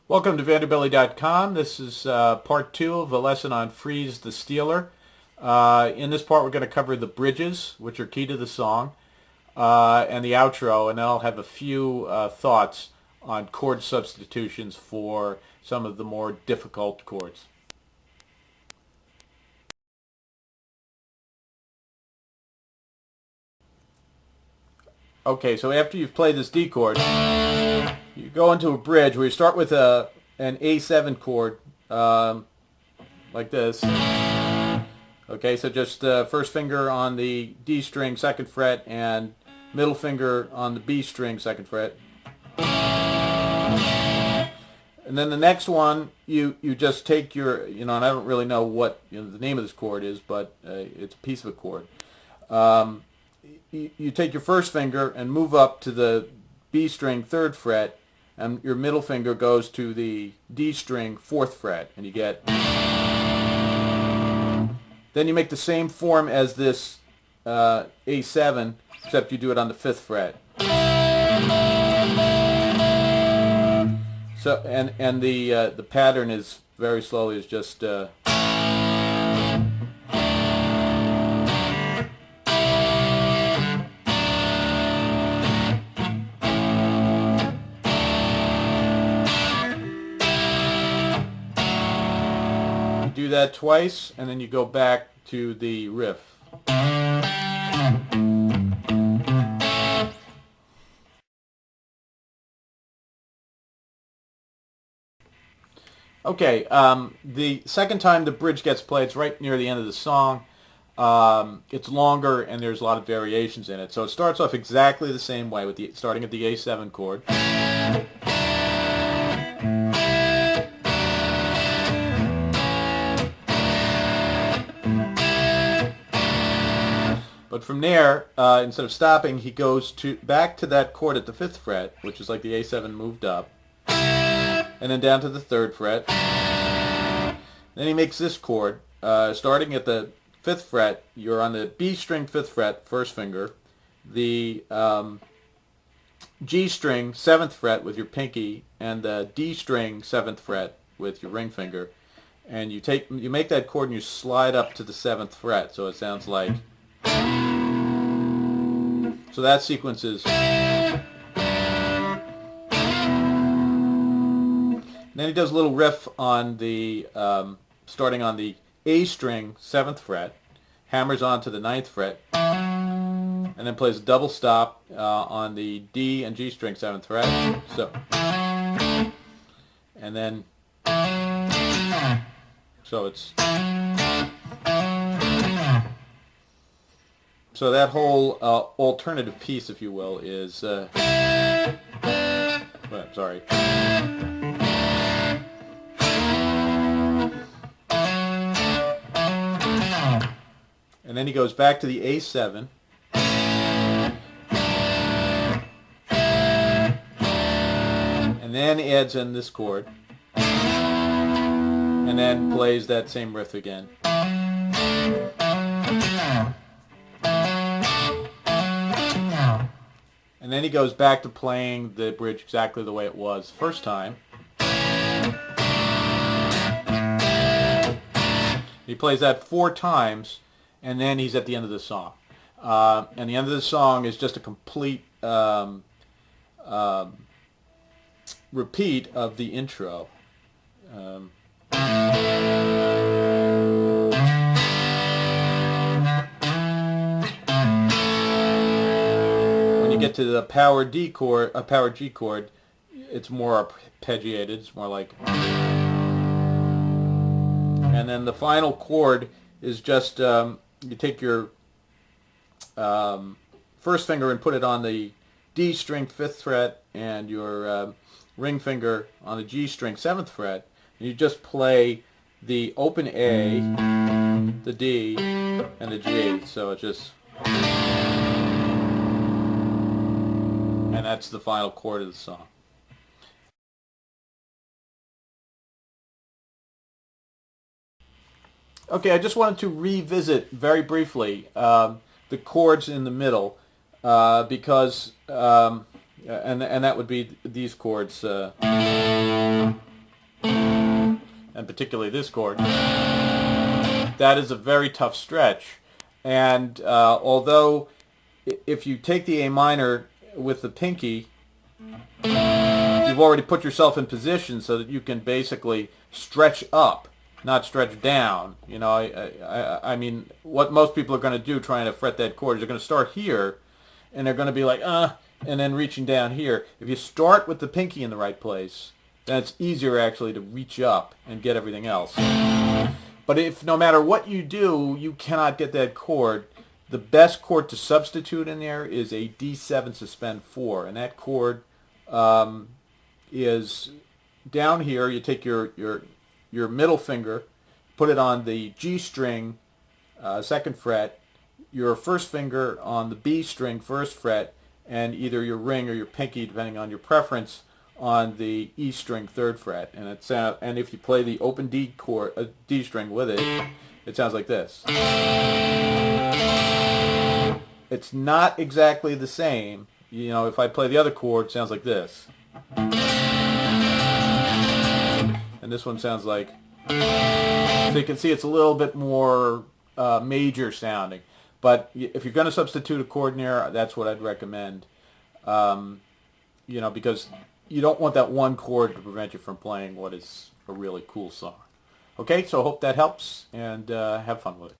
Welcome to Vanderbilly.com. This is part two of a lesson on Freeze the Stealer. In this part we're going to cover the bridges, which are key to the song, and the outro, and then I'll have a few thoughts on chord substitutions for some of the more difficult chords. Okay, so after you've played this D chord, you go into a bridge where you start with an A7 chord, like this. Okay, so just first finger on the D string, 2nd fret, and middle finger on the B string, 2nd fret. And then the next one, you just take your, and I don't really know what the name of this chord is, but it's a piece of a chord. You take your first finger and move up to the B string 3rd fret, and your middle finger goes to the D string 4th fret, and you get. Then you make the same form as this A7, except you do it on the 5th fret. So and the pattern is very slowly is just. Do that twice, and then you go back to the riff. Okay, the second time the bridge gets played, it's right near the end of the song. It's longer, and there's a lot of variations in it. So it starts off exactly the same way, with starting at the A7 chord. But from there, instead of stopping, he goes back to that chord at the 5th fret, which is like the A7 moved up, and then down to the 3rd fret. Then he makes this chord. Starting at the 5th fret, you're on the B string 5th fret, first finger, the G string 7th fret with your pinky, and the D string 7th fret with your ring finger. And you make that chord and you slide up to the 7th fret, so it sounds like. So that sequence is. Then he does a little riff on the, starting on the A string, 7th fret, hammers on to the 9th fret, and then plays a double stop on the D and G string, 7th fret. So, and then, so it's. So that whole alternative piece, if you will, is. Sorry. And then he goes back to the A7. And then adds in this chord. And then plays that same riff again. And then he goes back to playing the bridge exactly the way it was first time. He plays that 4 times, and then he's at the end of the song. And the end of the song is just a complete repeat of the intro. Get to the power G chord, it's more arpeggiated. It's more like. And then the final chord is just you take your first finger and put it on the D string 5th fret and your ring finger on the G string 7th fret, and you just play the open A, the D, and the G. So it's just. And that's the final chord of the song. Okay, I just wanted to revisit very briefly the chords in the middle because and that would be these chords. and particularly this chord, that is a very tough stretch. And although if you take the A minor with the pinky, you've already put yourself in position so that you can basically stretch up, not stretch down. You know, I mean, what most people are going to do trying to fret that chord is they're going to start here, and they're going to be like, and then reaching down here. If you start with the pinky in the right place, then it's easier actually to reach up and get everything else. But if no matter what you do, you cannot get that chord, the best chord to substitute in there is a D7 suspend 4. And that chord is down here. You take your middle finger, put it on the G string, 2nd fret, your first finger on the B string, 1st fret, and either your ring or your pinky, depending on your preference, on the E string, 3rd fret. And and if you play the open D chord, D string with it, it sounds like this. It's not exactly the same. You know, if I play the other chord, it sounds like this. And this one sounds like... So you can see it's a little bit more major sounding. But if you're going to substitute a chord in there, that's what I'd recommend. You know, because you don't want that one chord to prevent you from playing what is a really cool song. Okay, so I hope that helps, and have fun with it.